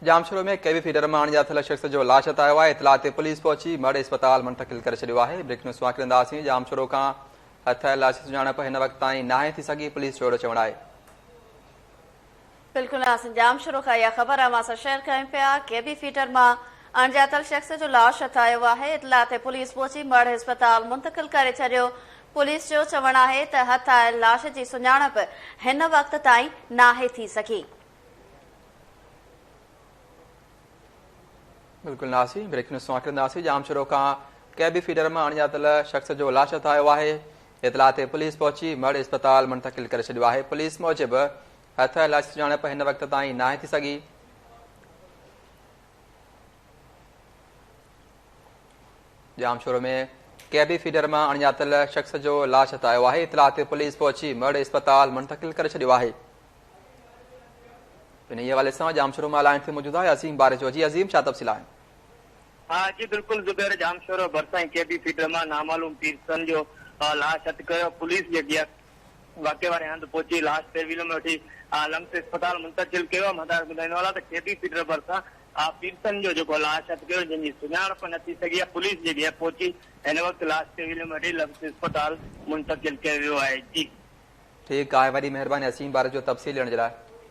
जामशोरो में केवी फीडर में आणिजा थियल शख्स जो लाश हथायो आहे। इतला ते पुलिस पहुची मड अस्पताल मुंतकिल करे छॾियो आहे। Brake news वाकिरंदासीं। जामशोरो खां हथायल लाश सुञाणप हिन वक़्त ताईं नाहे थी सघी, पुलिस जो चवणु आहे। बिल्कुल जामशोरो खां इहा ख़बर असां सां शेयर कयूं पिया। केवी फीडर मां अणॼातल शख्स जो लाश हथायो आहे। इतला ते पुलिस पहुची मड अस्पताल मुंतकिल करे छॾियो। पुलिस जो चवणु आहे त हथायल लाश जी सुञाणप हिन वक़्त ताईं नाहे थी सघी। बिल्कुल नासी ब्रेक न्यूज़ वाकिरंदासीं। जामशोरो खां केवी फीडर में अणॼातल शख्स जो लाश हथायो आहे। इतला ते पुलिस पहुची मड अस्पताल मुंतकिल करे छॾियो आहे। पुलिस मूजिब हथायल लाश सुञाणप हिन वक़्त ताईं नाहे थी सघी। जामशोरो में केवी फीडर में अणॼातल शख्स जो लाश हथायो आहे। इतला ते पुलिस पहुची मड अस्पताल मुंतकिल करे छॾियो आहे। इन हवाले से जामशोरो में लाइन ते मौजूद है अज़ीम बारिश। जी अज़ीम, छा तफ़सील आहिनि? हाँ जी बिल्कुल ज़ुबैर, जामशोरो भरिसां केवी फीडर में नामालूम पीरसन जो लाश हथ कयो। पुलिस जेकी वाक़े वारे हंधि पहुची लाश तहवील में वठी लम्स अस्पताल मुंतकिल कयो। मदार ॿुधाईंदो हलां त केवी फीडर भरिसां पीरसन जो जेको लाश हथ कयो, जंहिंजी सुञाणप न थी सघी आहे। पुलिस जेकी आहे पहुची हिन वक़्तु लाश तहवील में वठी लम्स अस्पताल मुंतकिल कयो वियो आहे। जी ठीकु आहे, वॾी महिरबानी असीम बारिश जो तफ़सील ॾियण जे लाइ।